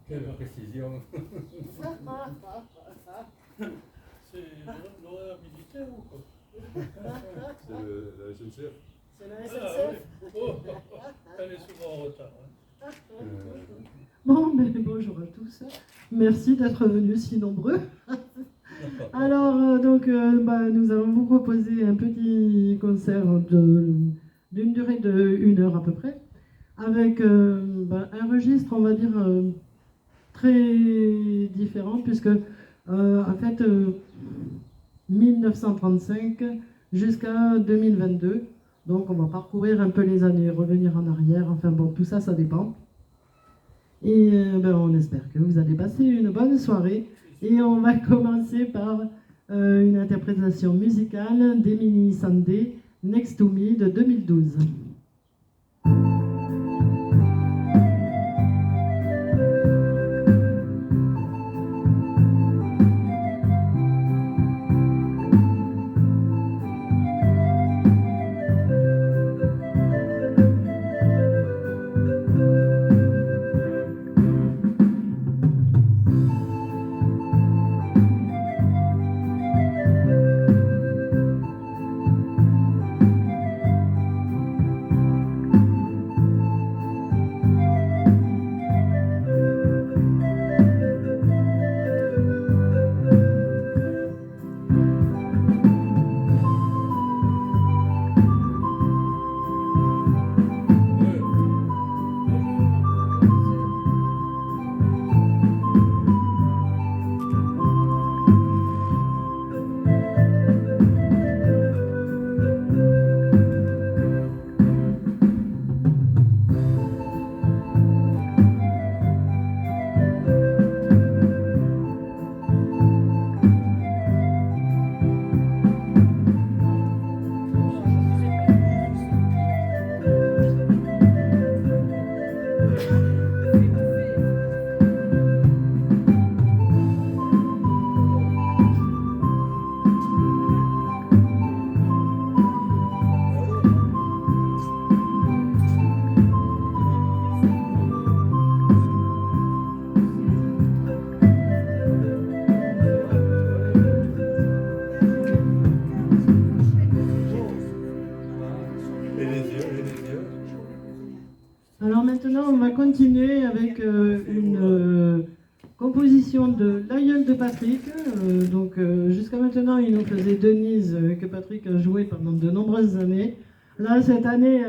Quelle précision. C'est l'horaire militaire ou quoi? C'est la SNCF. C'est la Ah, SNCF. oui. Oh, elle est souvent en retard. Hein. Bon, mais bonjour à tous. Merci d'être venus si nombreux. Alors, nous allons vous proposer un petit concert d'une durée de 1 heure à peu près, avec un registre, on va dire, très différent, puisque, 1935 jusqu'à 2022, donc on va parcourir un peu les années, revenir en arrière, enfin bon, tout ça, ça dépend. Et on espère que vous allez passer une bonne soirée. Et on va commencer par une interprétation musicale d'Emily Sandé, Next to Me de 2012. Alors maintenant, on va continuer avec une composition de l'aïeul de Patrick. Jusqu'à maintenant, il nous faisait Denise, que Patrick a joué pendant de nombreuses années. Là, cette année,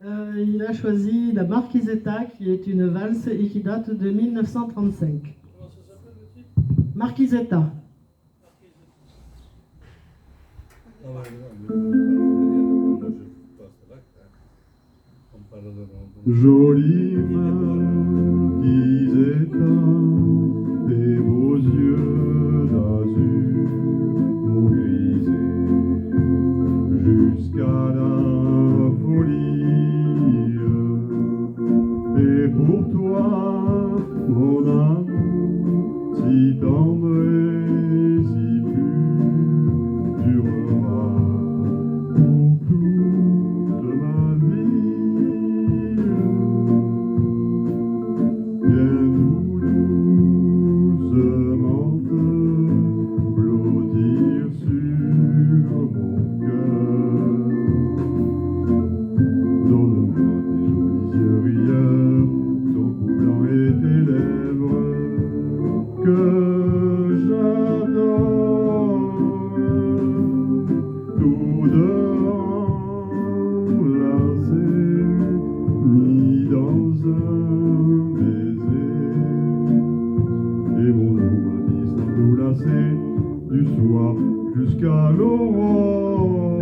il a choisi la Marquisetta, qui est une valse et qui date de 1935. Comment ça s'appelle le titre? Marquisetta. Jolie Marquisetta, tes beaux yeux d'azur m'ont grisé jusqu'à la folie. Et pour toi, mon amour, si tendre et si pur, durera pour toute ma vie. Viens tout doucement te blottir sur mon cœur. Donne-moi tes jolis yeux rieurs, ton cou blanc et tes lèvres que j'adore. Tous deux enlacés, mis dans un baiser. Et mon eau m'a dit s'enlacer du soir jusqu'à l'aurore.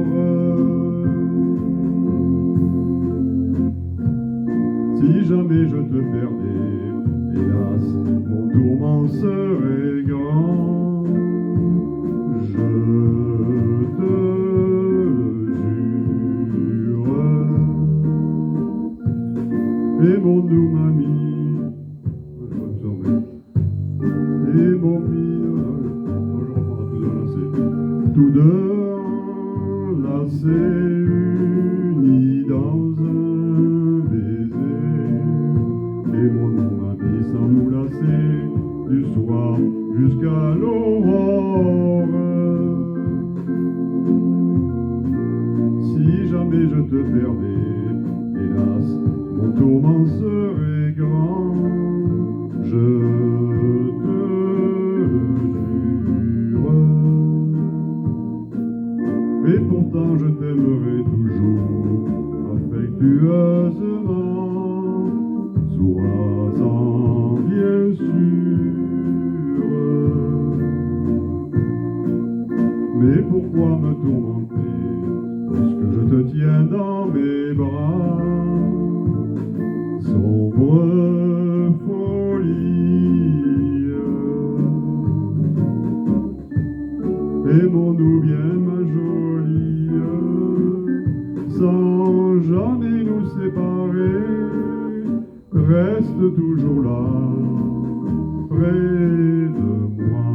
Si jamais je te perdais, hélas, mon tourment serait grand. Je te jure. Et mon doux mamie, et mon tous deux enlacés, unis dans un baiser. Et mon doux mamie sans nous lasser du soir jusqu'à l'aurore. Si jamais je te perdais, hélas, mon tourment serait grand. Je te jure. Et pourtant je t'aimerai toujours affectueusement. Sois-en bien sûr. Mais pourquoi me tourmenter lorsque je te tiens dans mes bras? Sombre folie, aimons-nous bien ma jolie, sans jamais nous séparer. Reste toujours là, près de moi.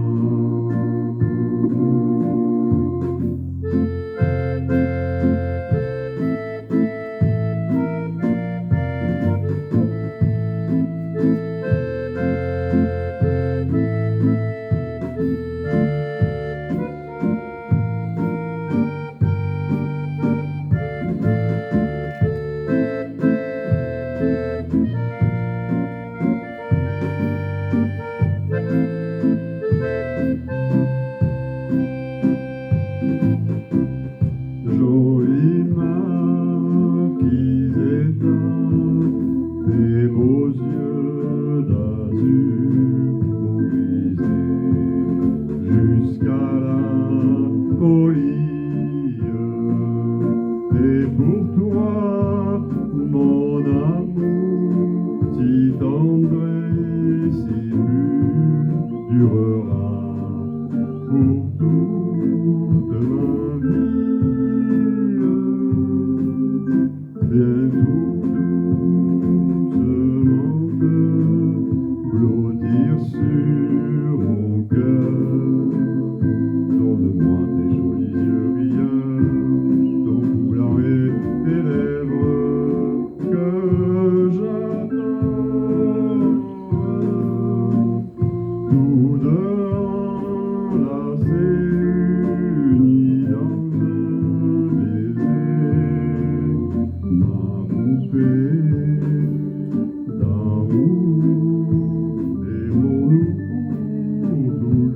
Jolie marquise éteinte, tes beaux yeux d'azur m'ont grisé jusqu'à la folie. Et pour toi, mon amour, si tendre et si pur, durera pour toute ma vie. Bientôt doucement te blottir sur mon cœur. Donne-moi tes jolis yeux rieurs, ton cou blanc et tes lèvres que j'adore. Tous deux enlacés, unis dans un baiser. Ma poupée d'amour, aimons-nous pour toujours.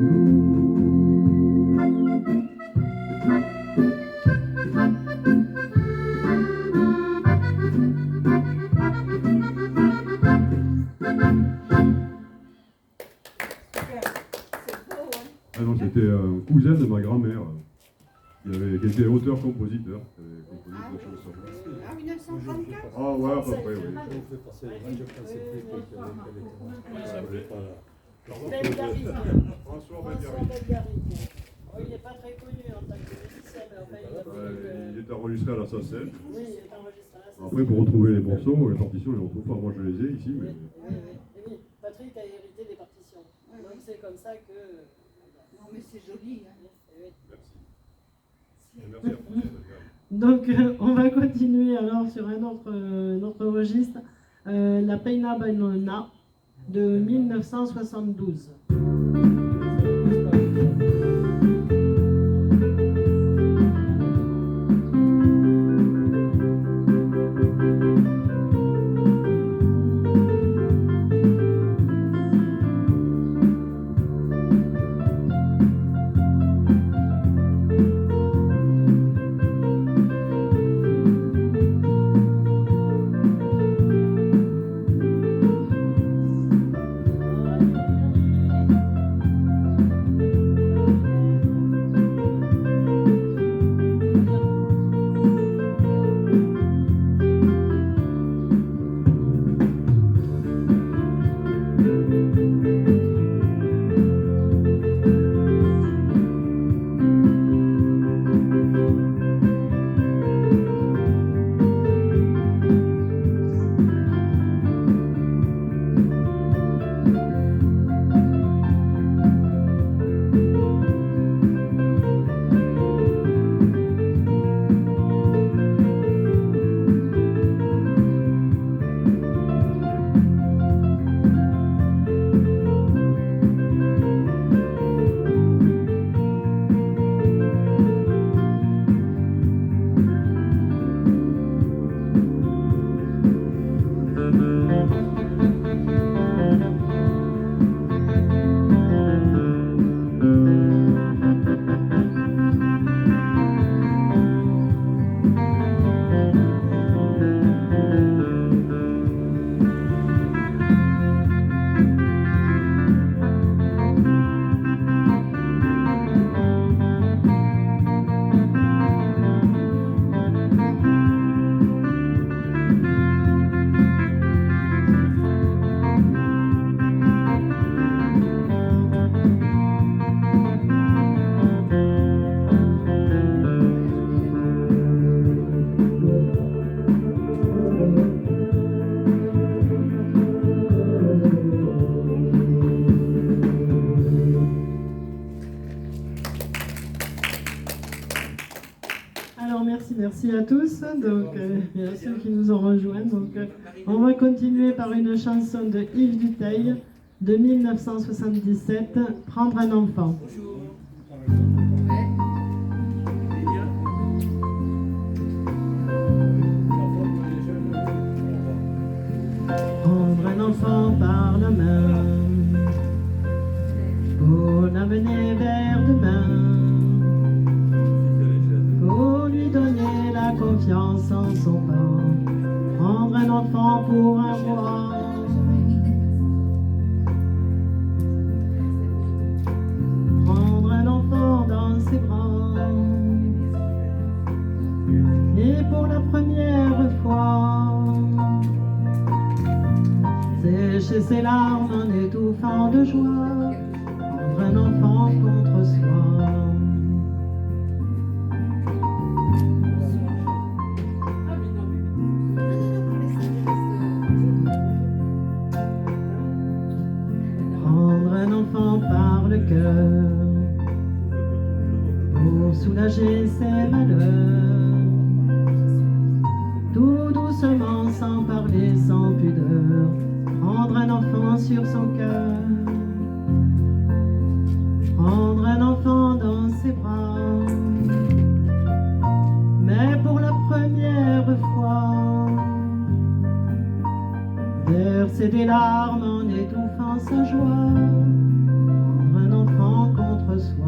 Ah non, c'était un cousin de ma grand-mère, qui était auteur-compositeur, qui avait composé des chansons. En 1934. Ah ouais, à peu près, oui. On fait passer le radio classique qu'elle était pas là. Belgarrigue. François François Belgarrigue. Belgarrigue. Oh, il n'est pas très connu en tant que musicien, mais enfin, il a fait. Il est enregistré à la SACEM. Oui, il est enregistré à la Après, pour retrouver les morceaux, les partitions, je les retrouve pas. Moi, je les ai ici, mais... Oui, Patrick a hérité des partitions. Donc c'est comme ça que. Non, mais c'est joli. Hein. Merci. Et merci à François Belgarrigue. Donc on va continuer alors sur un autre registre, la Peina Banona de 1972. merci à tous donc, et à ceux qui nous ont rejoints. Donc, on va continuer par une chanson de Yves Duteil de 1977, Prendre un enfant. Prendre un enfant par la main pour l'amener vers demain, pour lui donner la confiance en son pain. Prendre un enfant pour un roi, prendre un enfant dans ses bras, et pour la première fois sécher ses larmes en étouffant de joie, prendre un enfant contre soi. Prendre un enfant par le cœur pour soulager ses malheurs, tout doucement, sans parler, sans pudeur. Prendre un enfant sur son cœur, prendre un enfant dans ses bras, mais pour la première fois, verser des larmes en étouffant sa joie, prendre un enfant contre soi.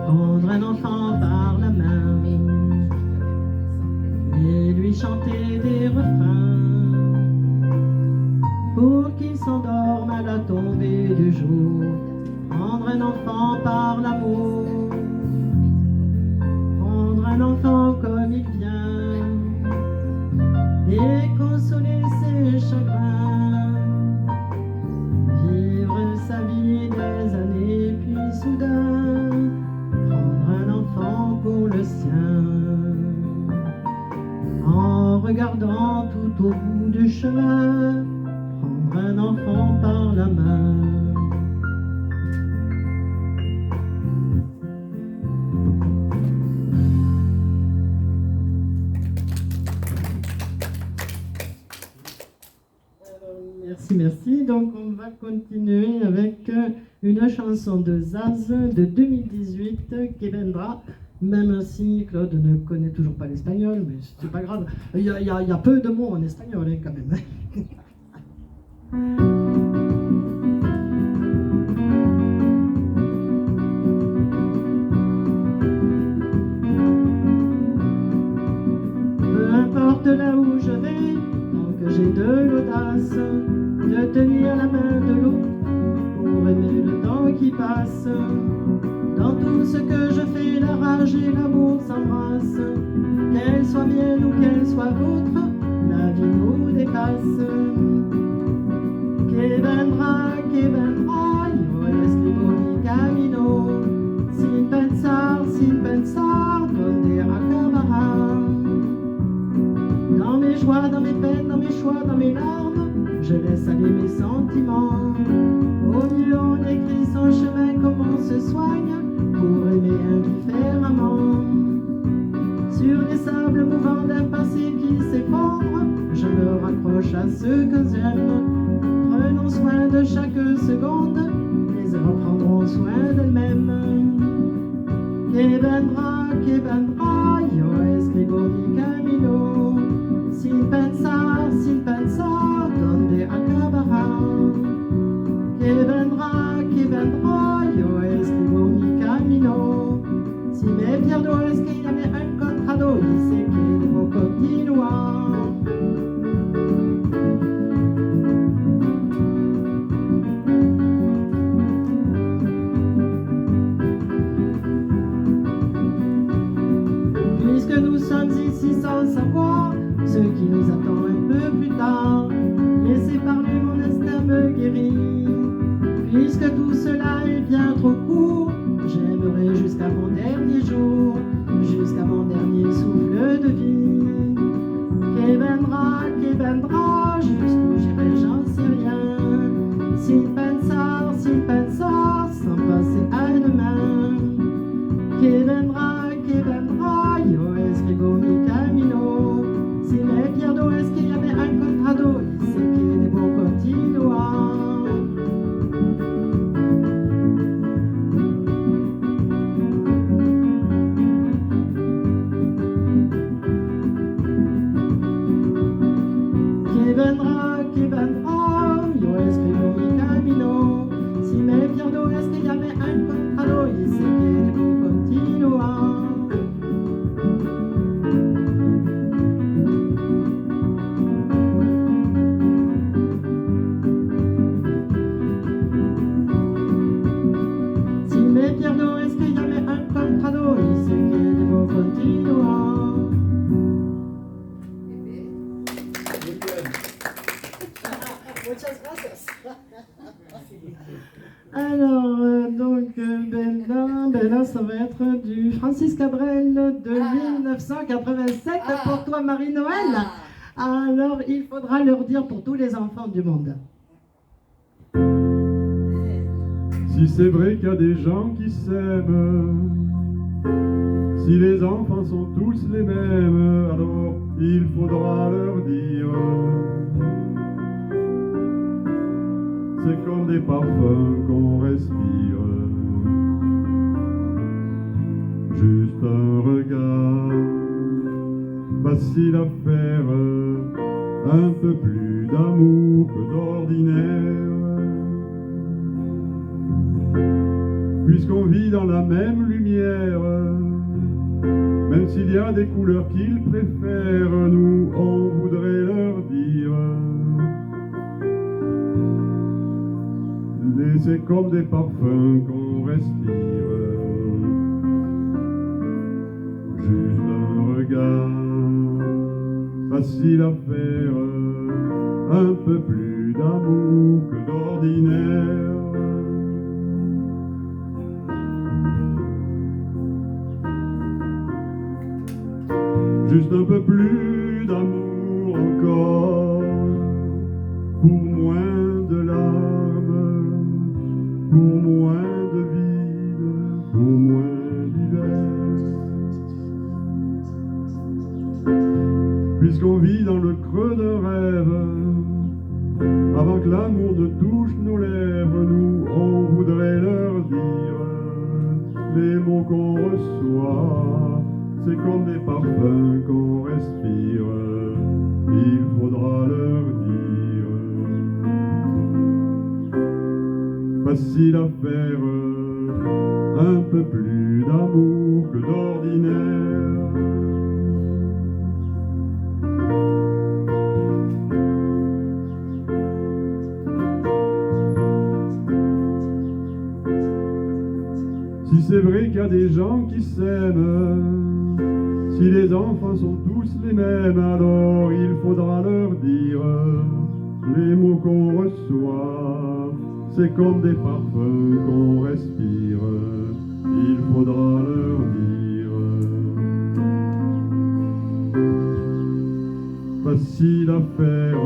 Prendre un enfant par la main et lui chanter des refrains pour qu'il s'endorme à la tombée du jour. Prendre un enfant par l'amour, prendre un enfant comme il vient et consoler ses chagrins, vivre sa vie des années puis soudain un enfant pour le sien, en regardant tout au bout du chemin, prendre un enfant par la main. Merci, merci. Donc on va continuer avec une chanson de Zaz de 2018 qui viendra, même si Claude ne connaît toujours pas l'espagnol, mais c'est pas grave. Il y a peu de mots en espagnol hein, quand même. Peu importe là où je vais, tant que j'ai de l'audace de tenir la main de l'autre pour aimer le temps qui passe. Dans tout ce que je fais, la rage et l'amour s'embrassent. Qu'elle soit mienne ou qu'elle soit vôtre, la vie nous dépasse. Que vendrá, yo escribo mi camino, sin pensar, donde acabará. Dans mes joies, dans mes peines, dans mes choix, dans mes larmes, je laisse aller mes sentiments. Au mieux on écrit son chemin, comme on se soigne pour aimer indifféremment. Sur les sables mouvants d'un passé qui s'effondre, je me raccroche à ceux que j'aime. Prenons soin de chaque seconde, les heures prendront soin d'elles-mêmes. Que vendrá, yo escribo mi camino, sin pensar, donde acabará. Que vendrá, yo escribo mi camino. Si me pierdo es que ya me he encontrado y sé que debo continuar. Puisque nous sommes ici sans savoir ce qui nous attend un peu plus tard, laissez parler mon instinct me guérit. Puisque tout cela est bien trop court, j'aimerais jusqu'à mon dernier jour, jusqu'à mon dernier souffle de vie. Que vendrá, jusqu'où j'irai, j'en sais rien. ben là, ça va être du Francis Cabrel de Ah. 1987 Ah. pour toi, Marie-Noël. Ah. Alors, il faudra leur dire pour tous les enfants du monde. Si c'est vrai qu'il y a des gens qui s'aiment, si les enfants sont tous les mêmes, alors il faudra leur dire. C'est comme des parfums qu'on respire. Juste un regard, facile à faire, un peu plus d'amour que d'ordinaire. Puisqu'on vit dans la même lumière, même s'il y a des couleurs qu'ils préfèrent, nous on voudrait leur dire. C'est comme des parfums qu'on respire. Juste un regard, facile à faire, un peu plus d'amour que d'ordinaire. Juste un peu plus d'amour encore, pour moins de larmes, pour moins de vide, pour moins d'hiver. Puisqu'on vit dans le creux d'un rêve, avant que l'amour ne touche nos lèvres, nous on voudrait leur dire les mots qu'on reçoit. C'est comme des parfums qu'on respire, il faudra leur dire. Facile à faire, un peu plus d'amour que d'ordinaire. Si c'est vrai qu'il y a des gens qui s'aiment, si les enfants sont tous les mêmes, alors il faudra leur dire les mots qu'on reçoit. C'est comme des parfums qu'on respire, il faudra leur dire. Facile à faire.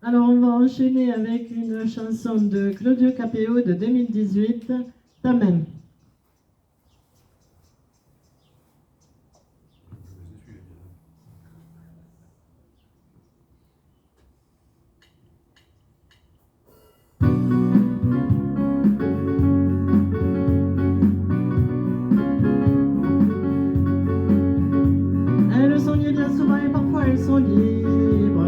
Alors, on va enchaîner avec une chanson de Claudio Capéo de 2018, Ta même. Elles sont liées bien souvent et parfois elles sont libres.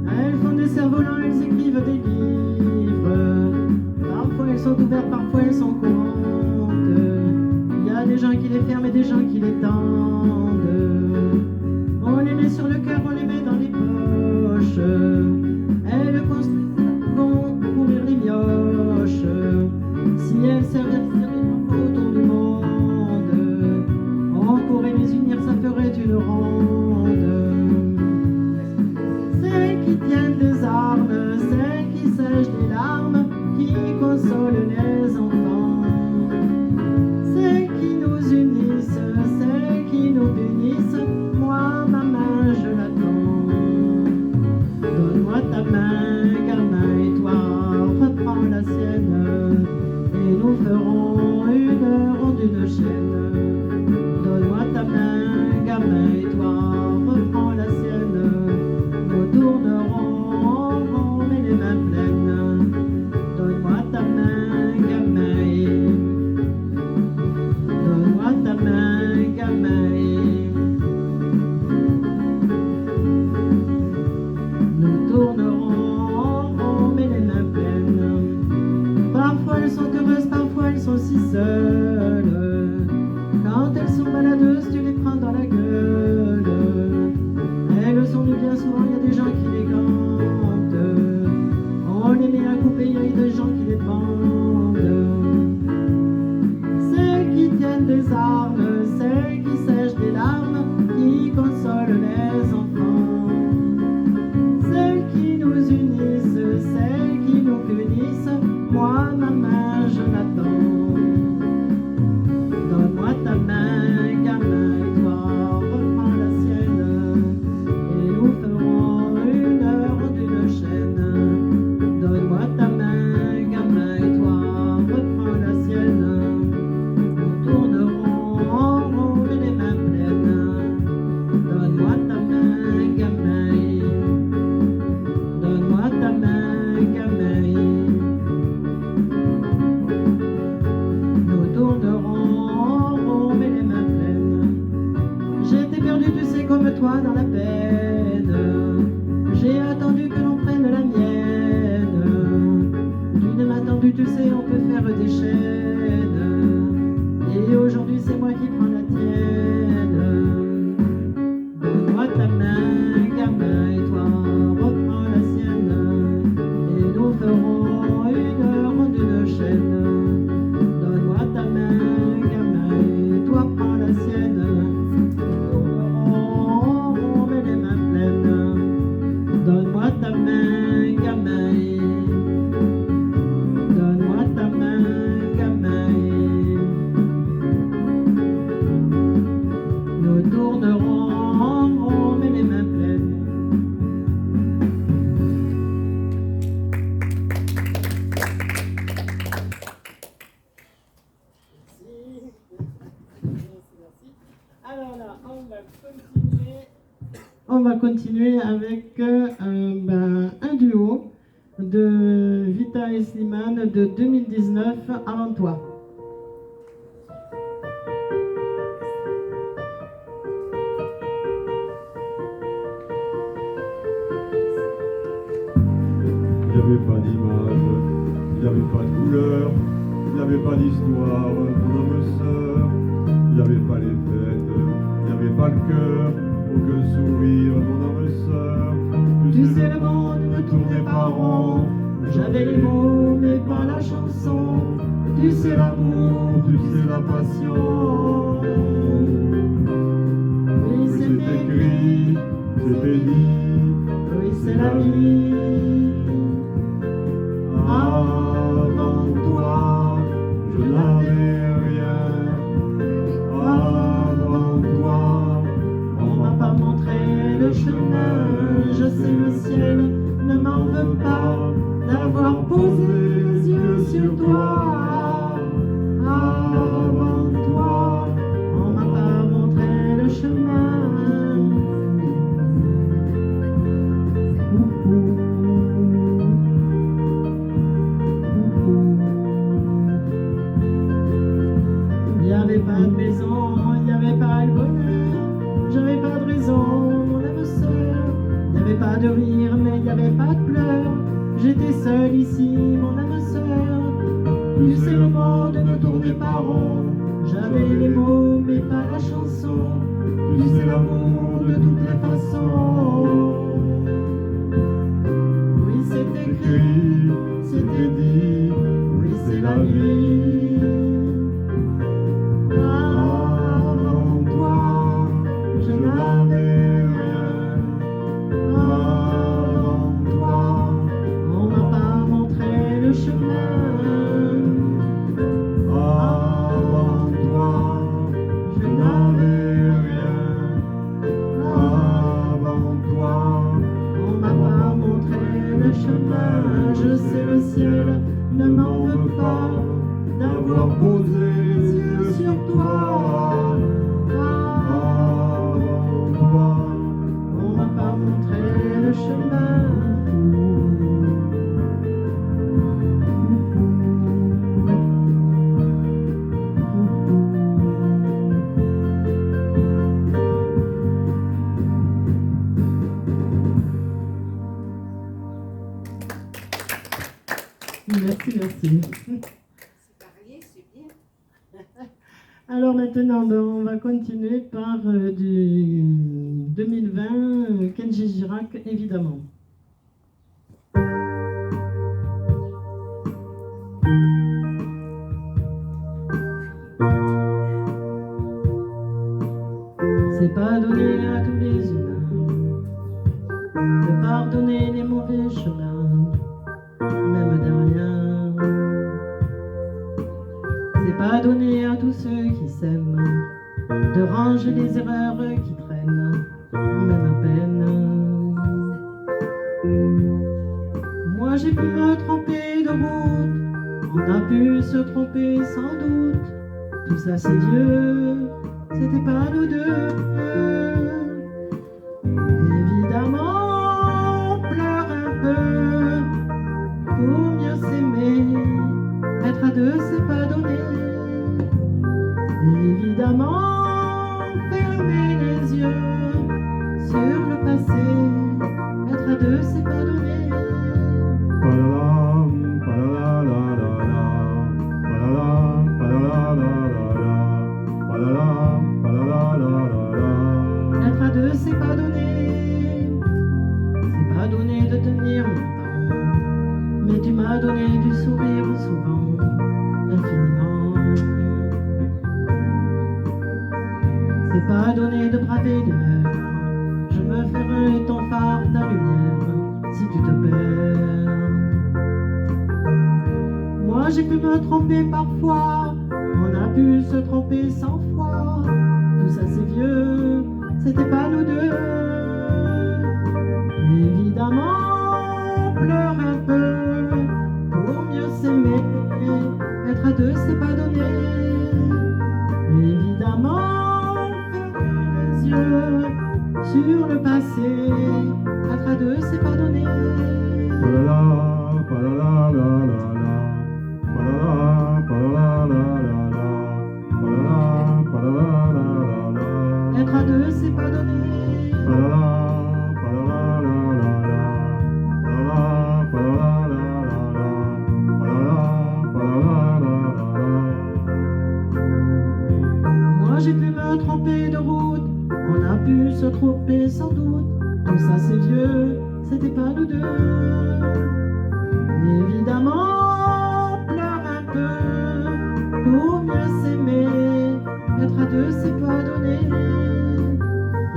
Elles font des cerfs-volants, elles écrivent des livres. Parfois elles sont ouvertes, parfois elles sont courantes. Il y a des gens qui les ferment et des gens qui les tendent. On les met sur le cœur, on les met dans les poches. Elles vont courir les mioches. Si elles servaient autour du monde, on pourrait les unir, ça ferait une ronde. Celles qui tiennent des armes, celles qui sèchent des larmes, qui consolent les enfants. Celles qui nous unissent, celles qui nous punissent, moi ma main je l'attends. Donne-moi ta main, gamin, et toi reprends la sienne, et nous ferons une ronde, une chaîne. Donne-moi ta main, gamin, et toi souvent il y a des gens qui les cantent. On les met à couper, il y a des gens qui les demandent. Celles qui tiennent des armes, celles qui sèchent des larmes, qui consolent les enfants. Celles qui nous unissent, celles qui nous punissent, moi ma main je l'attends. Donne-moi ta main, gamin, et toi reprends la sienne, et nous ferons une heure d'une chaîne. Donne-moi ta main, gamin, et toi reprends la sienne, nous tournerons en rond et les mains pleines. Donne-moi ta main, gamin, donne-moi ta main, gamin. Nous tournerons en rond mais les mains pleines. J'étais perdu, tu sais, comme toi dans la peine. J'ai attendu que l'on prenne la mienne. Tu ne m'as attendu, tu sais, on peut faire des chaînes. Et aujourd'hui c'est moi qui prends la tienne. Donne-moi ta main, gamin, et toi reprends la sienne, et nous ferons une heure d'une chaîne. Donne-moi ta main, gamin, et toi prends la sienne, nous tournerons en rond mais les mains pleines. Donne-moi ta main, gamin, donne-moi ta main, gamin. Nous tournerons en rond mais les mains pleines. Alors là, on va continuer avec un duo de Vita et Slimane de 2019, Avant toi. Il n'y avait pas d'image, il n'y avait pas de couleur, il n'y avait pas d'histoire, mon âme sœur. Il n'y avait pas les fêtes, il n'y avait pas le cœur, aucun sourire, mon âme sœur. Tu sais, le monde ne tournait pas rond, j'avais les mots mais pas la chanson. Tu sais l'amour, tu sais la passion. Oui, c'est écrit, c'était dit, oui, c'est la vie. Avant toi, je n'avais rien. Avant toi, on m'a pas montré le chemin. Je sais, le ciel ne m'en veut pas d'avoir posé les yeux sur toi. Avant toi, on m'a pas montré le chemin. Il n'y avait pas de maison, il n'y avait pas le bonheur, j'avais pas de raison, mon âme sœur. Il n'y avait pas de rire, mais il n'y avait pas de pleurs. J'étais seule ici, mon âme sœur. Tu sais, le monde ne tournait pas rond. J'avais les mots, mais pas la chanson. Tu sais, l'amour de toutes les façons. Oui, c'est écrit, c'était dit, oui, c'est la vie. Avant toi, je n'avais rien. Avant toi, on m'a pas montré le chemin. Avant toi, je n'avais rien. Avant toi, on m'a pas montré le chemin. Je sais, le ciel ne m'en veut pas d'avoir posé les yeux sur toi. Avant toi, on m'a pas montré le chemin. Merci, merci. C'est varié, c'est bien. Alors maintenant, ben, on va continuer par du 2020, Kenji Girac, évidemment. C'est pas donné à tous les humains de pardonner les mauvais chemins, même derrière. C'est pas donné à tous ceux qui s'aiment de ranger les erreurs qui traînent, même à peine. Moi j'ai pu me tromper de route, on a pu se tromper sans doute. Tout ça c'est vieux, c'était pas nous deux. Évidemment, on pleure un peu pour mieux s'aimer. Être à deux, c'est pas donné. Évidemment, fermer les yeux sur le passé. Être à deux, c'est pas donné. Palalam, palalalala, palalam, palalalala, palalam, palalalala. Être à deux, c'est pas donné. C'est pas donné de tenir longtemps. Mais tu m'as donné du sourire souvent, infiniment. C'est pas donné de braver les mers. Je me ferai ton phare, ta lumière, si tu te perds. Moi j'ai pu me tromper parfois, on a pu se tromper 100 fois. Tout ça c'est vieux, c'était pas nous deux. Évidemment, on pleure un peu pour mieux s'aimer. Être à deux, c'est pas donné. Évidemment, fermer les yeux sur le passé. Être à deux, c'est pas donné. Palala, palalalalala, palala, palalalalala, palala, palalalalala. Être à deux, c'est pas donné. Palala, palalalalala, palala, palalalalala, palala, palalalalala. Moi j'ai pu me tromper de route, on a pu se tromper sans doute. Tout ça c'est vieux, c'était pas nous deux. Évidemment, on pleure un peu pour mieux s'aimer. Être à deux, c'est pas donné.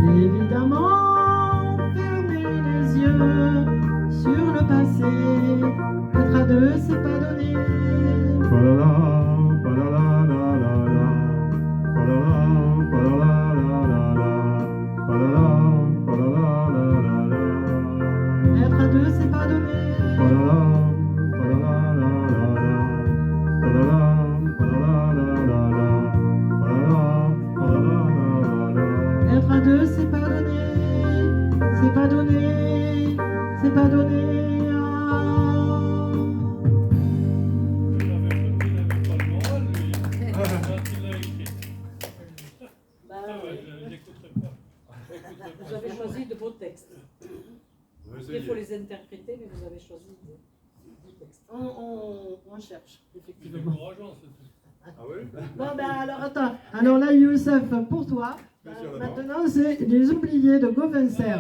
Évidemment, fermer les yeux sur le passé. Être à deux, c'est pas donné. Palala, palalalalala, palala, palalalalala, palala, palalalalala. Être à deux, c'est pas donné. Palala, palalalalala, palala, palalalalala, palala, palalalalala. Être à deux, c'est pas donné. C'est pas donné. C'est pas donné. Vous avez choisi de beaux textes. Il faut les interpréter, mais vous avez choisi de beaux textes. On cherche, effectivement. Ah oui? Bon, ben alors attends. Alors là, Youssef, pour toi, maintenant c'est Les Oubliés de Gauvencer.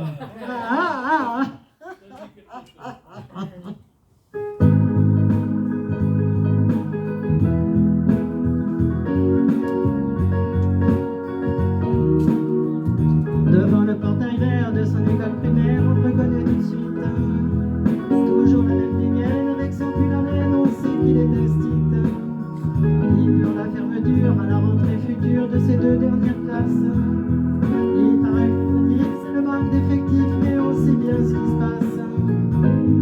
Devant le portail vert de son école primaire, on le reconnaît tout de suite. Toujours la même dégaine, avec son pull à laine, on sait qu'il est esthite. Il pleure la fermeture à la rentrée future de ses deux dernières classes. Il paraît que c'est le manque d'effectifs, mais on sait bien ce qui se passe.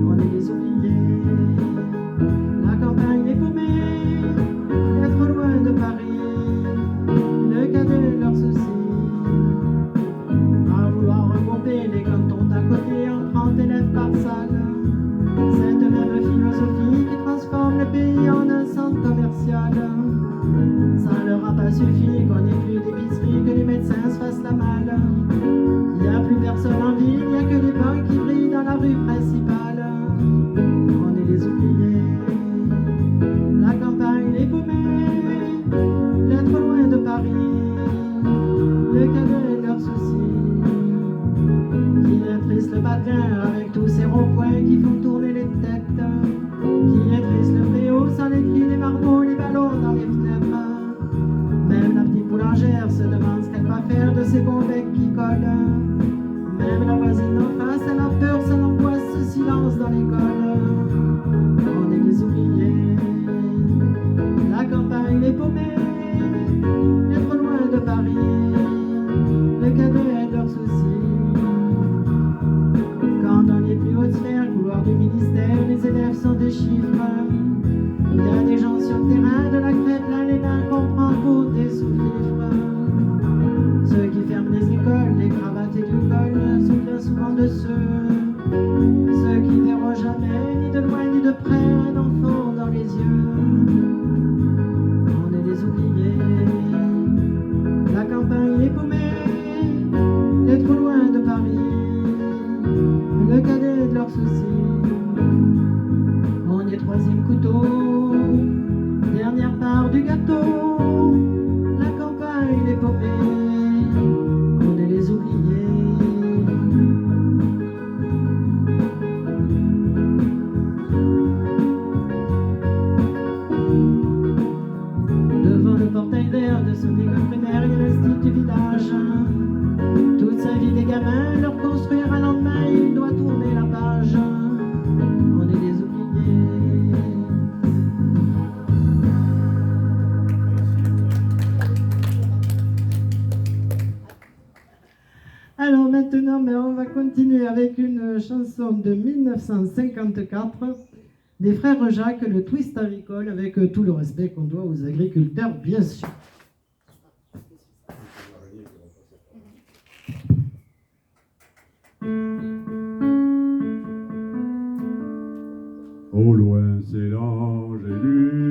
On est les oubliés bec qui colle. Même la voisine d'en face, elle a peur, ça l'angoisse, ce silence dans l'école. On est les oubliés, la campagne est paumée, est trop loin de Paris, le cadet de leurs soucis. Quand dans les plus hautes sphères, couloirs du ministère, les élèves sont des chiffres. Il y a des gens sur le terrain, de la crêpe là, les mains qu'on prend pour des sous-fifres. Ceux qui ferment les écoles, les cravates et du col sont bien souvent de ceux qui verront jamais, ni de loin ni de près, un enfant dans les yeux. On est les oubliés, la campagne est paumée, est trop loin de Paris, le cadet de leurs soucis. On est troisième couteau, dernière part du gâteau, la campagne est paumée, on est les oubliés. Devant le portail vert de son école primaire, il reste du village. Toute sa vie des gamins, leur construire un lendemain, il doit tourner la page. On est des oubliés. Alors maintenant, on va continuer avec une chanson de 1954 des frères Jacques, le twist agricole, avec tout le respect qu'on doit aux agriculteurs, bien sûr. Au loin, c'est l'Angélus,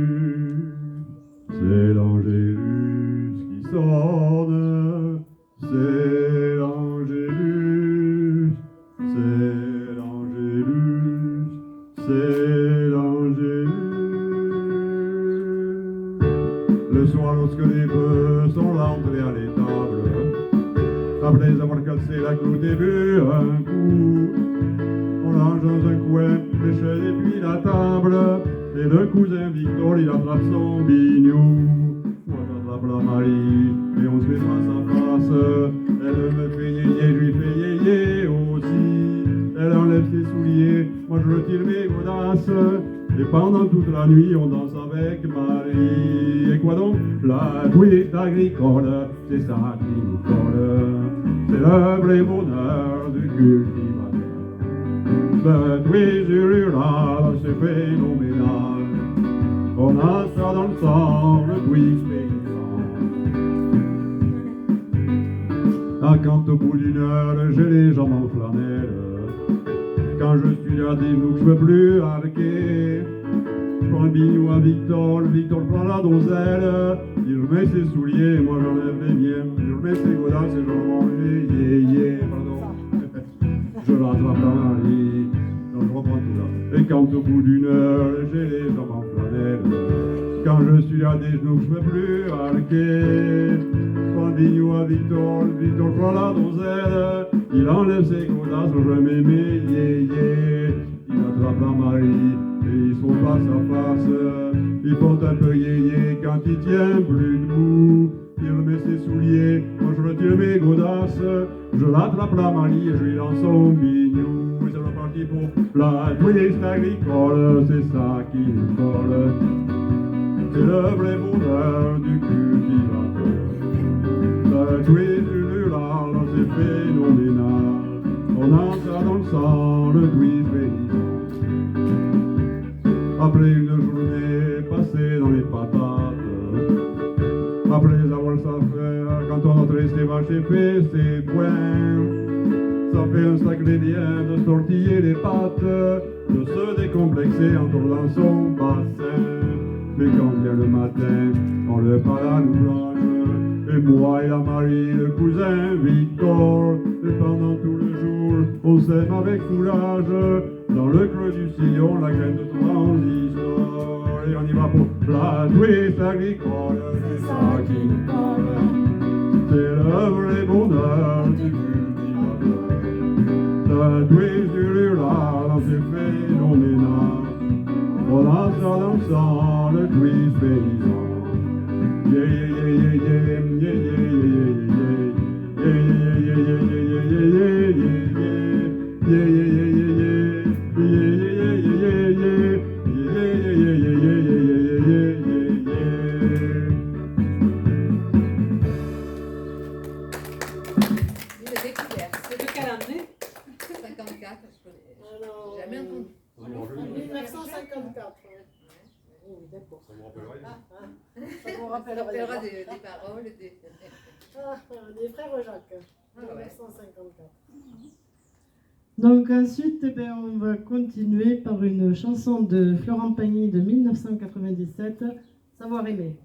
c'est l'Angélus qui sonne, c'est l'Angélus, c'est l'Angélus, c'est l'Angélus. Le soir, lorsque les bœufs sont rentrés à l'étable, après avoir cassé la croûte et bu un coup, on range dans un coin l'échelle et puis la table, et le cousin Victor il attrape son bignou. Moi j'attrape la Marie et on se met face à face. Elle me fait yéyé, je lui fais yéyé aussi. Elle enlève ses souliers, moi je retire mes godasses. Et pendant toute la nuit on danse avec Marie. Et quoi donc? La twist agricole, c'est ça qui nous colle. C'est le vrai bonheur du cultivateur. Le twist rural, c'est phénoménal. On a ça dans le sang, le twist paysan. Ah, quand au bout d'une heure, j'ai les jambes en flanelle, quand je suis à des genoux que je peux plus arquer, je prends le bignou à Victor, le Victor prend la donzelle, il remet ses souliers, moi j'enlève les miens, je remets ses godasses et je remonte les pardon. Je rattrape la Marie, donc je reprends tout là. Et quand au bout d'une heure, j'ai les jambes en flanelle, quand je suis à des genoux que je peux plus arquer, je prends le bignou à Victor, le Victor prend la donzelle, il enlève ses godasses, je remets mes yéyés, il attrape la Marie, et ils sont face à face, ils font un peu yéyé quand il tient plus debout. Il remet ses souliers, moi je retire mes godasses, je l'attrape la Marie et je lui lance son bignou. Et c'est reparti pour la twist agricole, c'est ça qui nous colle. C'est le vrai bonheur du cultivateur. La twist rural, c'est phénoménal. On a ça dans le sang, le twist paysan. Après une journée passée dans les patates, après avoir ça fait, quand on a tressé, vaché, fait ses poings, ça fait un sacré bien de sortiller les pattes, de se décomplexer en tournant son bassin. Mais quand vient le matin, on le parle à l'ouvrage, et moi et la Marie, le cousin Victor, et pendant tout le jour, on s'aime avec courage, dans le creux du sillon, la graine de transistor. Et on y va pour la twist agricole, c'est ça qui nous colle. C'est le vrai bonheur du cultivateur. La twist du rural, c'est phénoménal. On a ça dans le sang, le twist paysan. Yeah, yeah, yeah, yeah, yeah, yeah, yeah, yeah, yeah, yeah, yeah, yeah, vous rappellera des paroles. des frères Jacques, Ah ouais. 1954. Donc ensuite, eh bien, on va continuer par une chanson de Florent Pagny de 1997, Savoir aimer.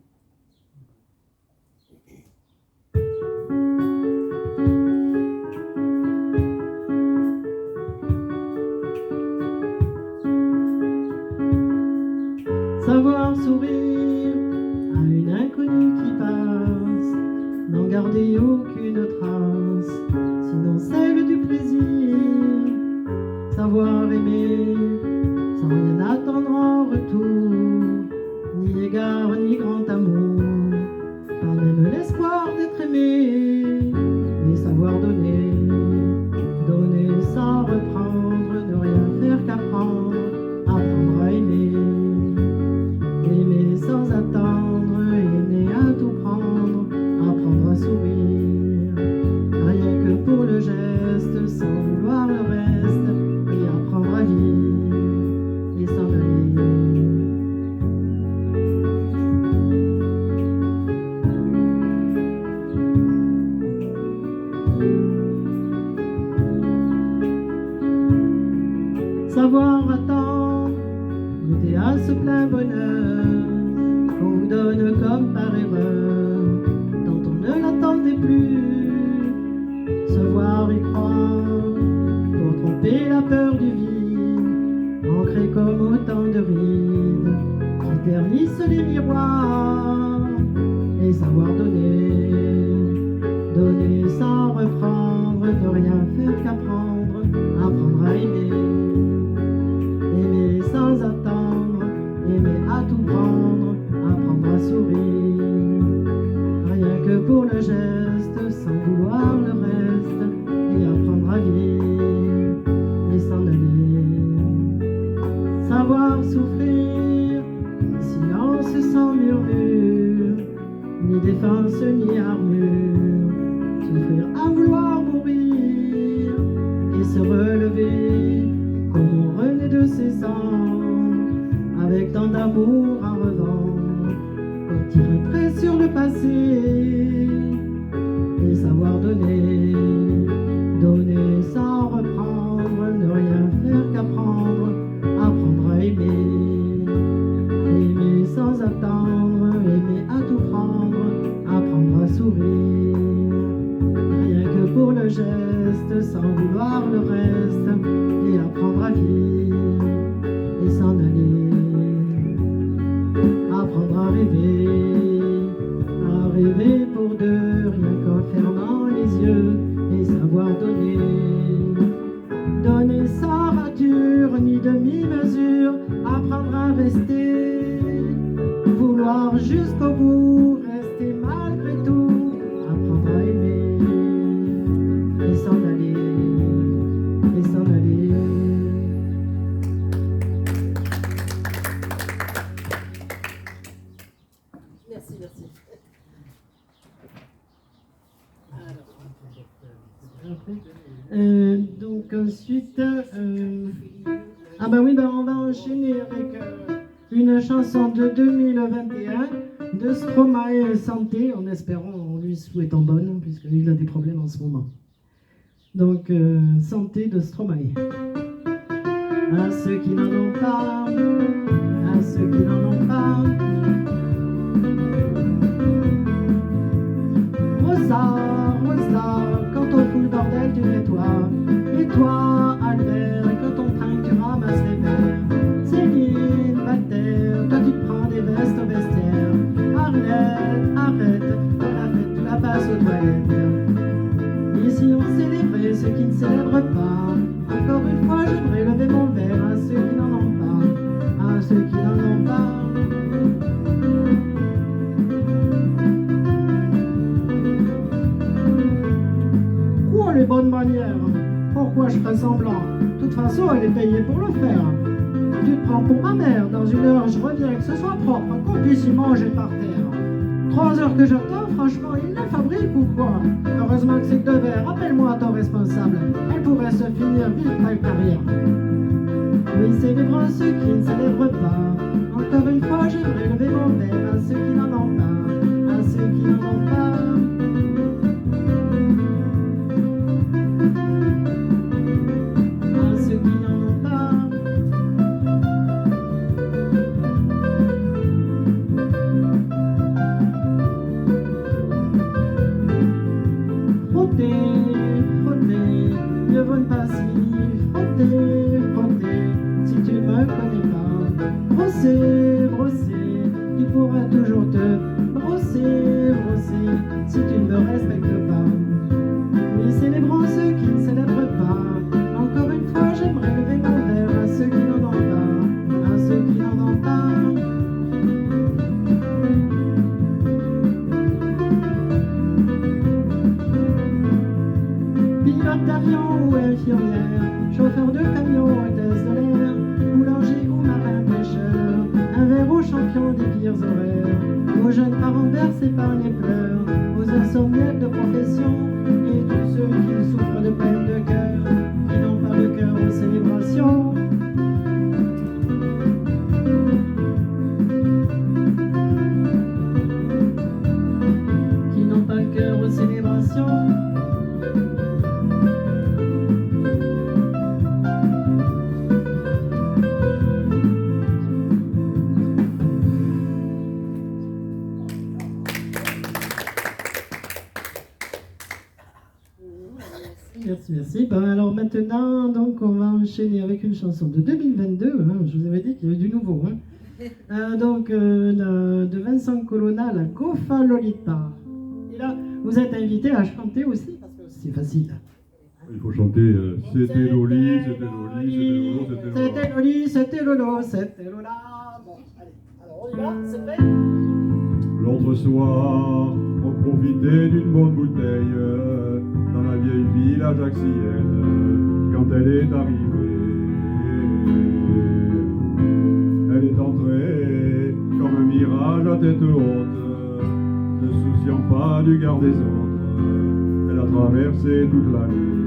Savoir sourire à une inconnue qui passe, n'en garder aucune trace, sinon celle du plaisir. Savoir aimer sans rien attendre en retour, ni égard ni grand amour, pas même l'espoir d'être aimé, et savoir donner, donner sans reprendre, ne rien faire qu'apprendre, apprendre à aimer. Aimer sans attendre, aimer à tout prendre, apprendre à sourire, rien que pour le geste, sans vouloir le reste, et apprendre à vivre, et s'en aller. Savoir attendre, goûter à ce plein bonheur qu'on vous donne comme par erreur, quand on ne l'attendait plus. Se voir y croire, pour tromper la peur du vide, ancré comme autant de rides qui ternissent les miroirs. Et savoir donner, donner sans reprendre, ne rien faire qu'apprendre, apprendre à aimer. Aimer sans attendre, aimer à tout prendre, apprendre à sourire, rien que pour le geste, sans vouloir le reste, et apprendre à vivre, et s'en aller. Savoir souffrir, en silence sans murmure, ni défense ni armure, souffrir à vouloir mourir, et se relever comme on renaît de ses cendres, avec tant d'amour en revend, qu'on tire un trait sur le passé, et savoir donner, donner sans reprendre, ne rien faire qu'apprendre, apprendre à aimer, aimer sans attendre, aimer à tout prendre, apprendre à sourire, rien que pour le geste, sans vouloir le reste, et apprendre à vivre, et s'en aller. Apprendre à rêver pour deux, rien qu'en fermant les yeux, et savoir donner, donner sans rature ni demi-mesure, apprendre à rester, vouloir jusqu'au bout, rester malgré tout, apprendre à aimer, et s'en aller, et s'en aller. Merci, merci. Donc ensuite, ah bah oui, bah on va enchaîner avec une chanson de 2021 de Stromae Santé, en espérant, en lui souhaitant bonne, puisqu'il a des problèmes en ce moment. Donc Santé de Stromae. À ceux qui n'en ont pas, à ceux qui n'en ont pas. Rosa, Rosa, quand on fout le bordel, tu nettoies. Et toi, Albert, quand on trinque, tu ramasses les verres. Céline, Bactère, toi tu te prends des vestes au vestiaire. Arlette, arrête, la fête, tu la passes aux toilettes. Ici on célébrait ceux qui ne célèbrent pas. Encore une fois, j'aimerais lever mon verre à ceux qui n'en ont pas. À ceux qui n'en ont pas. Les bonnes manières, pourquoi je ferais semblant? De toute façon, elle est payée pour le faire. Tu te prends pour ma mère, dans une heure je reviens, que ce soit propre, qu'on puisse y manger par terre. 3 heures que j'attends, franchement, il les fabrique ou quoi? Heureusement que c'est que de verre, rappelle-moi ton responsable, elle pourrait se finir vite ma carrière. Oui, célébrons ceux qui ne célèbrent pas. Encore une fois, j'aimerais lever mon verre à ceux qui n'en ont pas. ceux qui n'en ont pas. À ceux qui n'en ont pas. Frottez, frottez, mieux vaut ne pas s'y frotter, frotter, si tu ne me connais pas. Brosser, brosser, tu pourras toujours te brosser, brosser, si tu ne me respectes pas. Mais célébrons ceux qui ne célèbrent pas. Encore une fois, j'aimerais lever mon verre à ceux qui n'en ont pas, à ceux qui n'en ont pas. Pilote d'avion ou infirmière, chauffeur de camion, hôtesse de l'air, boulanger ou marin pêcheur, un verre aux champions des pires horaires, aux jeunes parents bercés par les pleurs, aux insomniaques de profession et tous ceux qui souffrent de peine de cœur, qui n'ont pas de cœur aux célébrations. Qui n'ont pas le cœur aux célébrations. Merci, merci. Ben, alors maintenant, donc, on va enchaîner avec une chanson de 2022. Hein. Je vous avais dit qu'il y avait du nouveau. Hein. De Vincent Colonna, la Gofa Lolita. Et là, vous êtes invité à chanter aussi, parce que c'est facile. Il faut chanter c'était Loli, c'était Loli, c'était Lolo, C'était Lolo, c'était Lola. Bon, allez, alors on y va, c'est prêt? L'autre soir, on profitait d'une bonne bouteille dans la vieille ville ajaxienne quand elle est arrivée. Elle est entrée comme un mirage à tête haute, ne souciant pas du regard des autres. Elle a traversé toute la nuit.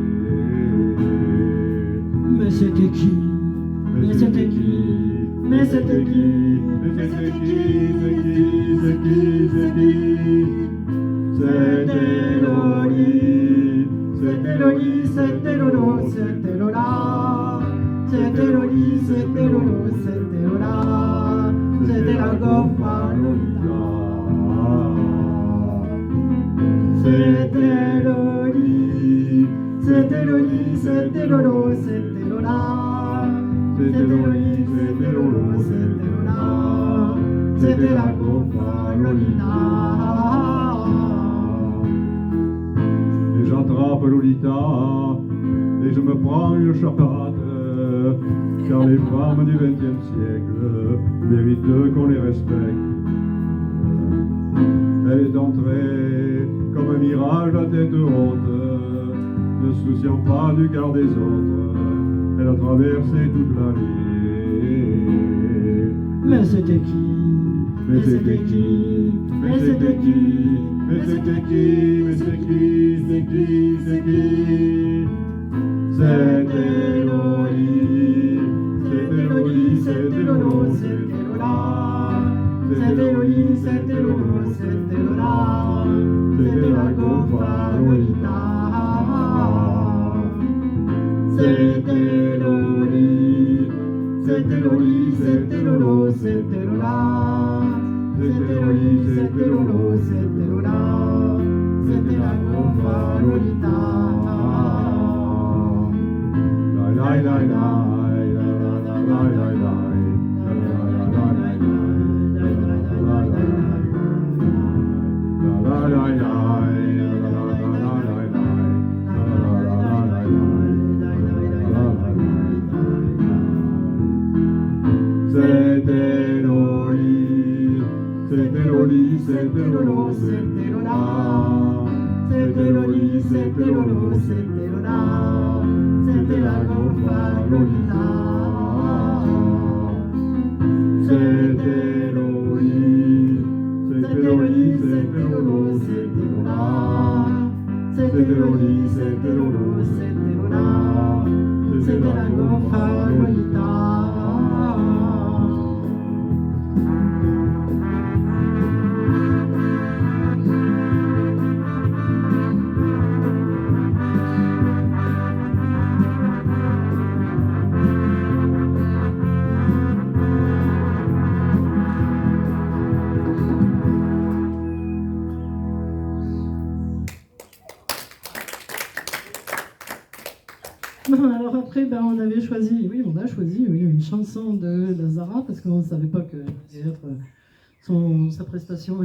Mais c'était qui? Mais c'était qui? Mais c'était qui? Mais c'était qui? C'est qui? C'est qui? C'est qui? C'était Loli. C'était Loli, c'était Lolo, c'était Lola. C'était Loli, c'était Lolo, c'était Lola. C'était la Gofa Lolita. C'était Loli. C'était Loli, c'était Lolo, c'était Lola. C'était Loli, c'était Lolo, c'était Lola. C'était la Gofa Lolita. Et j'attrape Lolita et je me prends une chapate, car les femmes du XXe siècle méritent qu'on les respecte. Elle est entrée comme un mirage à tête haute, ne souciant pas du regard des autres. Elle a traversé toute la nuit. Mais c'était qui? Mais c'était qui? Mais c'était qui? Mais c'était qui? Mais c'est qui? C'est qui? C'est qui? C'était Loli. C'était Loli, c'était Lolo, c'était Lola. C'était Loli, c'était Lolo, c'était Lola. C'était la Gofa Lolita. C'était Loli. C'était Loli, c'était Lolo, c'était Lola. C'était Loli, c'était Lolo, c'était Lola. C'était la Gofa Lolita. La la la la la la la la. C'était Loli, c'était Loli, c'était Lolo, c'était Lola. C'était Loli, c'était Lolo, c'était Lola. C'était la Gofa Lolita. C'était Loli, c'était Loli, c'était Lolo, c'était Lola. C'était Loli, c'était Lolo, c'était Lola. C'était la Gofa Lolita. Bon, alors après, ben, on a choisi oui, une chanson de Lazara parce qu'on ne savait pas que allait être sa prestation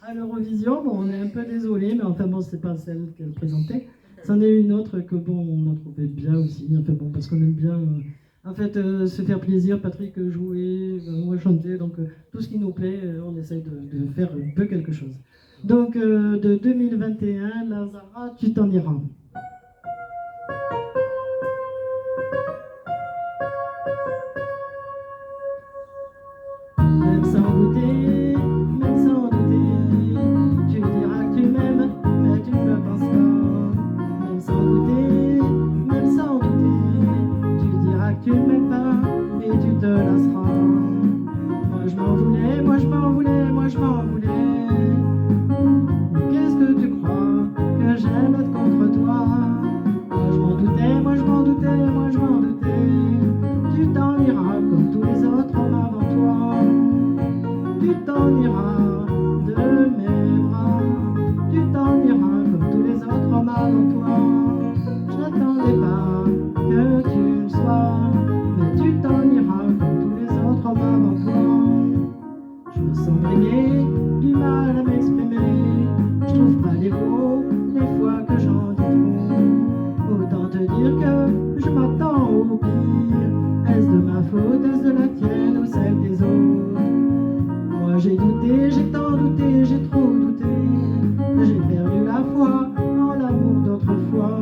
à l'Eurovision. Bon, on est un peu désolé, mais enfin bon, c'est pas celle qu'elle présentait. C'en est une autre que bon, on a trouvé bien aussi. Enfin bon, parce qu'on aime bien se faire plaisir. Patrick jouer, moi chanter, donc tout ce qui nous plaît, on essaye de faire un peu quelque chose. Donc de 2021, Lazara, tu t'en iras. Même sans goûter, même sans douter, tu diras que tu m'aimes, mais tu ne me penses pas. Même sans goûter, même sans douter, tu diras que tu ne m'aimes pas et tu te lasseras. Moi je m'en voulais, moi je m'en voulais, moi je m'en voulais. Mais qu'est-ce que tu crois que j'aime être contre toi? Moi je m'en doutais, moi je m'en doutais, moi je m'en doutais. Tu t'en iras comme tous les autres hommes avant toi. Tu t'en iras de mes bras. Tu t'en iras comme tous les autres hommes avant toi. Je n'attendais pas que tu me sois, mais tu t'en iras comme tous les autres hommes avant toi. Je me sens aimé, du mal à m'exprimer. Je trouve pas les mots, les fois que j'en dis trop. Autant te dire que je m'attends au pire. Est-ce de ma faute, est-ce de la tienne ou celle des autres? Moi j'ai douté, j'ai tant douté, j'ai trop douté. J'ai perdu la foi en l'amour d'autrefois.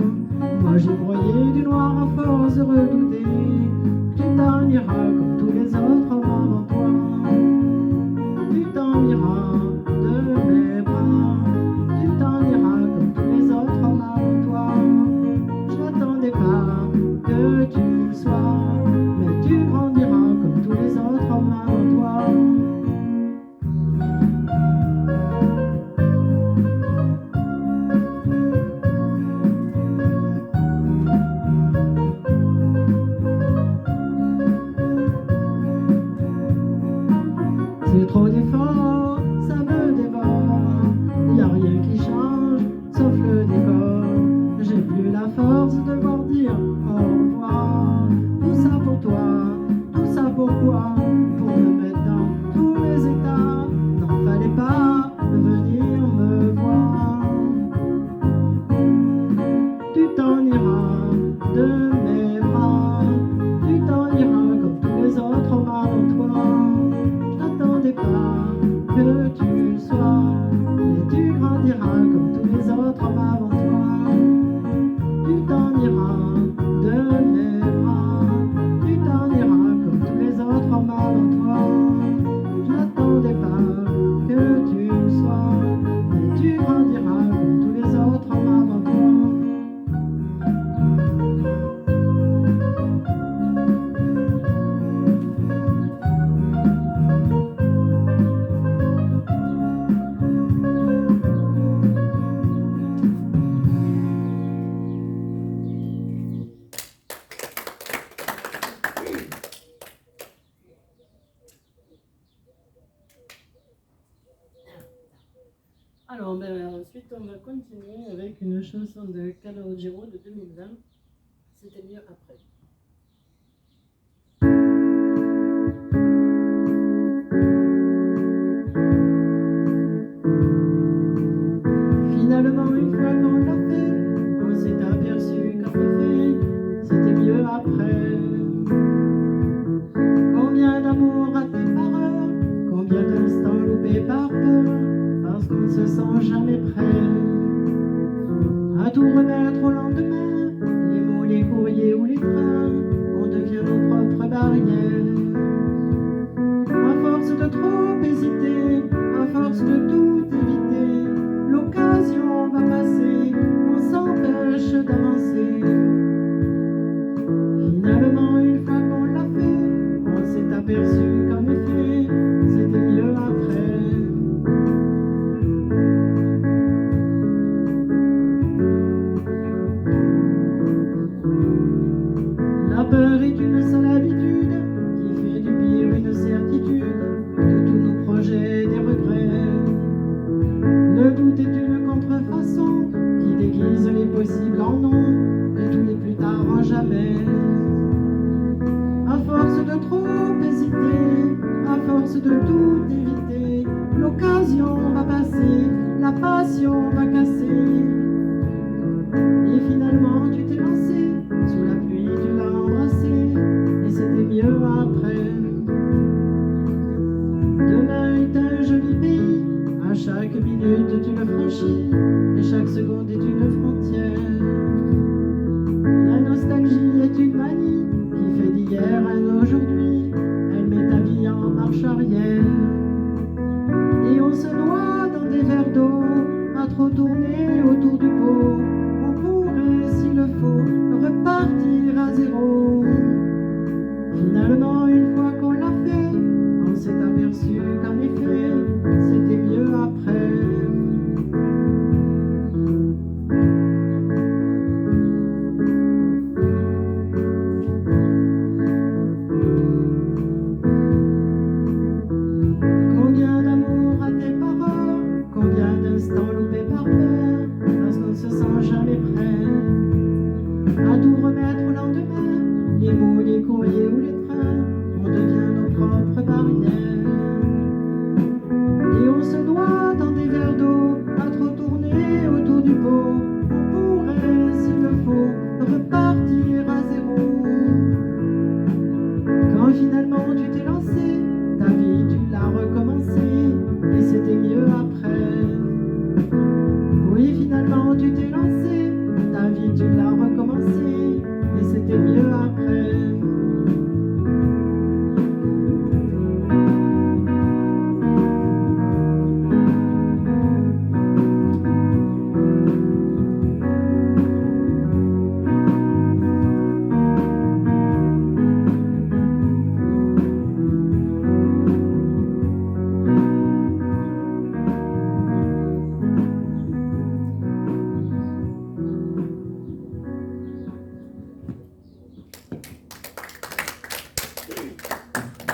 Moi j'ai broyé du noir à force de redouter. Tu t'en iras comme tous les autres hommes avant toi. Tu t'en iras de mes bras. Tu t'en iras comme tous les autres hommes avant toi. Je n'attendais pas que tu le sois, mais tu grandiras comme tous les autres hommes avant toi. C'est trop d'efforts, ça me dévore. Y a rien qui change, sauf le décor. J'ai plus la force de devoir dire au revoir. Tout ça pour toi, tout ça pourquoi? Pour me mettre dans tous les états. N'en fallait pas venir me voir. Tu t'en iras de mes bras. Tu t'en iras comme tous les autres hommes avant toi. N'attendais pas que tu le sois, mais tu grandiras comme tous les autres hommes avant toi. Tu t'en iras de mes bras. Tu t'en iras comme tous les autres hommes avant toi. Je n'attendais pas que tu le sois, mais tu grandiras comme tous les autres hommes avant toi. Alors, ensuite, on va continuer avec une chanson de Calogero de 2020. C'était mieux après. Finalement, une fois qu'on l'a fait, on s'est aperçu qu'en effet, c'était mieux après. Combien d'amour raté par heure, combien d'instants loupés par peur, parce qu'on ne se sent jamais prêt à tout remettre au lendemain. Les mots, les courriers ou les trains, on devient nos propres barrières. À force de trop hésiter, à force de tout éviter, l'occasion va passer, on s'empêche d'avancer. Finalement, une fois qu'on l'a fait, on s'est aperçu qu'en effet, c'était mieux après. La peur est une seule habitude qui fait du pire une certitude de tous nos projets et des regrets. Le doute est une contrefaçon qui déguise les possibles en non et tous les plus chance de tout éviter. L'occasion va passer, la passion va casser. Et finalement tu t'es lancé, sous la pluie tu l'as embrassé, et c'était mieux après. Demain est un joli pays, à chaque minute tu le franchis, et chaque seconde est une frontière. La nostalgie est une manie qui fait d'hier un aujourd'hui, elle met ta vie en marche arrière. Et on se noie dans des verres d'eau, à trop tourner autour du pot. On pourrait, s'il le faut, repartir à zéro. Finalement, une fois qu'on l'a fait, on s'est aperçu qu'en effet, c'était mieux après. Combien d'amour raté par heure, combien d'instants loupés par peur, parce qu'on ne se sent jamais prêt à tout remettre au lendemain. Les mots, les courriers ou les trains, on devient nos propres barrières. Et on se noie dans des verres d'eau, à trop tourner autour du pot. On pourrait, s'il le faut, repartir à zéro. Quand finalement tu t'es lancé, ta vie tu l'as recommencé, et c'était mieux après. Oui, finalement tu t'es lancé, ta vie tu l'as recommencé, et c'était mieux après.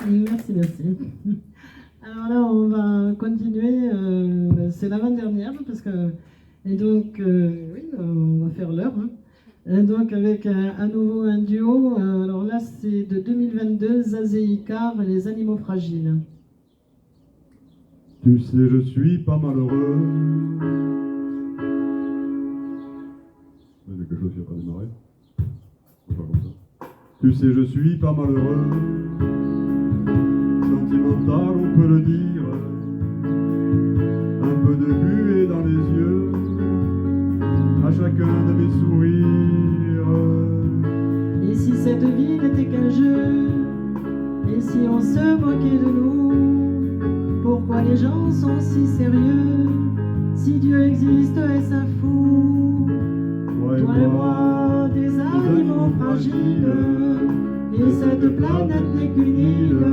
Merci, merci. Alors là, on va continuer, c'est l'avant-dernière, parce que, et donc, oui, on va faire l'heure, hein. Et donc avec à nouveau un duo, alors là c'est de 2022, Zazé Icar et les animaux fragiles. Tu sais, je suis pas malheureux. Il y a quelque chose qui n'a pas démarré. C'est pas comme ça. Tu sais, je suis pas malheureux. Sentimental, on peut le dire. Un peu de buée dans les yeux, à chacun de mes sourires. Et si cette vie n'était qu'un jeu, et si on se moquait de nous, pourquoi les gens sont si sérieux? Si Dieu existe, est-ce un fou? Toi et moi, des animaux fragiles, et cette planète n'est qu'une île,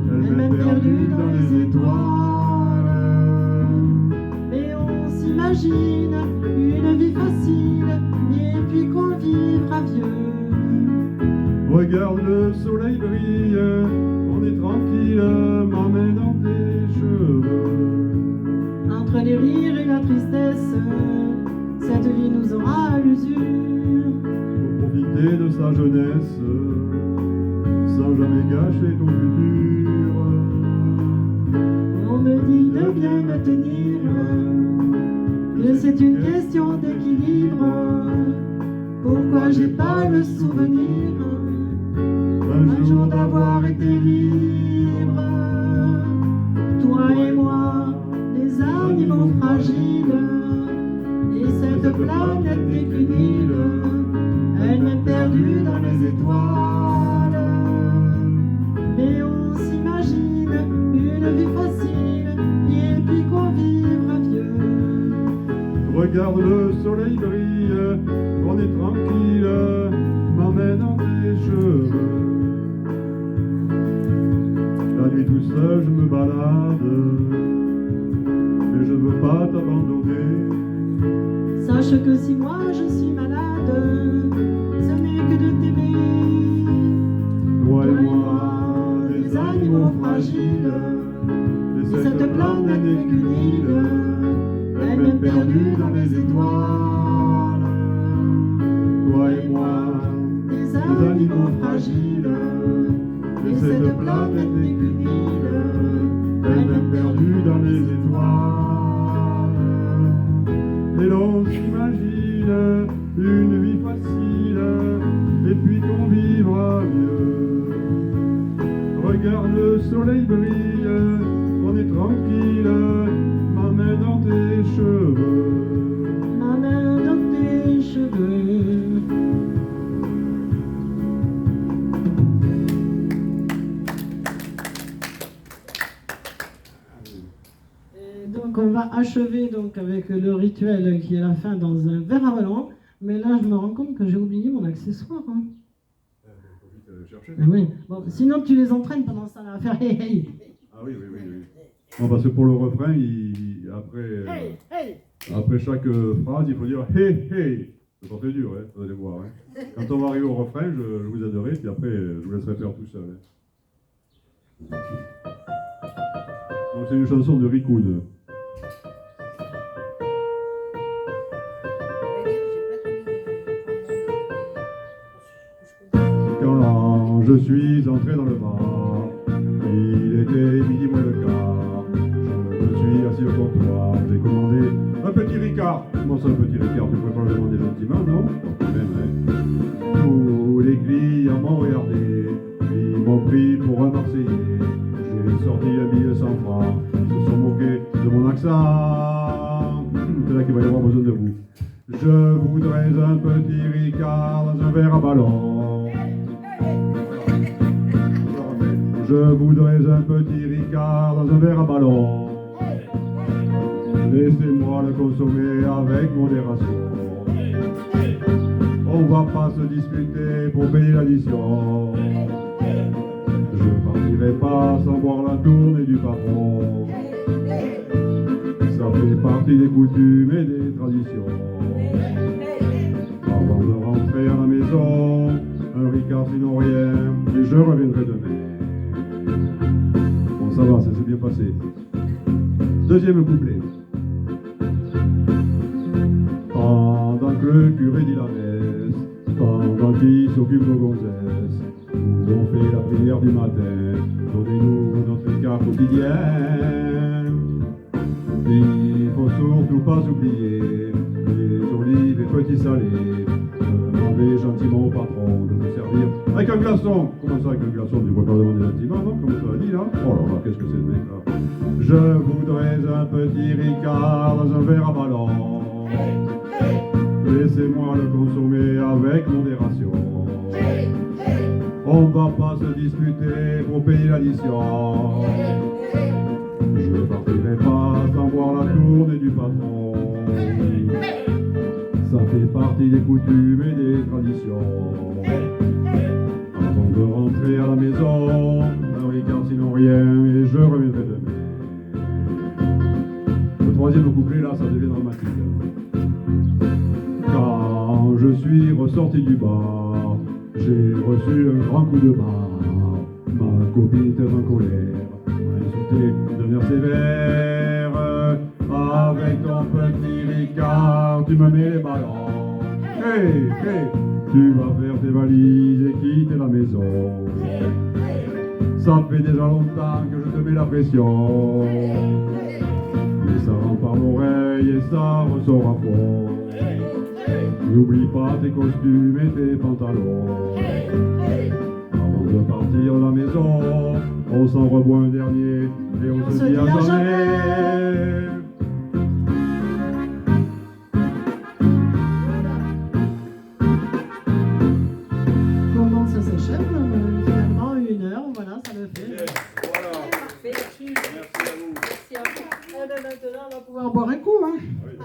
elle-même perdue dans les étoiles. Mais on s'imagine une vie facile, et puis qu'on vivra vieux. Regarde le soleil brille, on est tranquille, ma main dans tes cheveux. Entre les rires et la tristesse, cette vie nous aura à l'usure. Faut profiter de sa jeunesse, sans jamais gâcher ton futur. On me dit de bien me tenir, que c'est une question d'équilibre. Pourquoi j'ai pas le souvenir un jour d'avoir été libre? Toi et moi, des animaux fragiles, et cette planète n'est qu'une île, elle-même perdue dans les étoiles. Mais on s'imagine une vie facile, et puis qu'on vivra vieux. Regarde le soleil brille, on est tranquille, ma main dans tes cheveux. La nuit tout seul je me balade, mais je veux pas t'abandonner. Sache que si moi je suis malade, ce n'est que de t'aimer. Toi et moi, des animaux fragiles, et cette planète n'est qu'une île, elle-même perdue dans les étoiles. Toi et moi, des animaux fragiles, et cette planète n'est qu'une île, le soleil brille, on est tranquille, ma main dans tes cheveux. Ma main dans tes cheveux. Et donc on va achever donc avec le rituel qui est la fin dans un verre à ballon. Mais là, je me rends compte que j'ai oublié mon accessoire. Hein. Faut vite chercher. Ah oui. Bon, sinon, tu les entraînes pendant ça, là, à faire hey hey. Ah oui, oui, oui, oui. Non, parce que pour le refrain, après chaque phrase, il faut dire hey, hey. C'est pas très dur, hein, vous allez voir. Hein. Quand on va arriver au refrain, je vous aiderai, puis après, je vous laisserai faire tout seul. Hein. Donc, c'est une chanson de Rickoon. Quand je suis entré dans le bar, il était midi moins le quart. Je me suis assis au comptoir, j'ai commandé un petit Ricard. Comment ça, un petit Ricard? Tu pourrais pas le demander gentiment, non? Quand même, hein. Tous les clients m'ont regardé, ils m'ont pris pour un Marseillais. J'ai sorti un billet 100 francs, ils se sont moqués de mon accent. C'est là qu'il va y avoir besoin de vous. Je voudrais un petit Ricard dans un verre à ballon. Je voudrais un petit Ricard dans un verre à ballon. Laissez-moi le consommer avec modération. On va pas se disputer pour payer l'addition. Je partirai pas sans boire la tournée du patron. Ça fait partie des coutumes et des traditions. Avant de rentrer à la maison, un Ricard sinon rien, et je reviendrai demain. Bon, ça va, ça s'est bien passé. Deuxième couplet. Pendant que le curé dit la messe, pendant qu'il s'occupe nos gonzesses, nous on fait la prière du matin, donnez-nous notre Ricard quotidien. Il faut surtout pas oublier les olives et petits salés. Demandez gentiment au patron de nous servir avec un glaçon. Comment ça avec un glaçon? Tu ne pourrais pas demander gentiment, non? Comme tu l'as dit là? Oh là là, qu'est-ce que c'est ce mec là? Je voudrais un petit Ricard dans un verre à ballon. Laissez-moi le consommer avec modération. On va pas se disputer pour payer l'addition. Je ne partirai pas sans boire la tournée du patron. Ça fait partie des coutumes et des traditions. Avant de rentrer à la maison, un Ricard sinon rien, et je reviendrai demain. Le troisième couplet là, ça devient dramatique. Quand je suis ressorti du bar, j'ai reçu un grand coup de barre. Ma copine était en colère, m'a insulté d'un air sévère. Avec ton petit Ricard, tu me mets les ballons. Hey, hey, tu vas faire tes valises et quitter la maison. Ça fait déjà longtemps que je te mets la pression. Mais ça rentre par l'oreille et ça ressort à fond. N'oublie pas tes costumes et tes pantalons. Avant de partir de la maison, on s'en reboit un dernier et on se dit à jamais.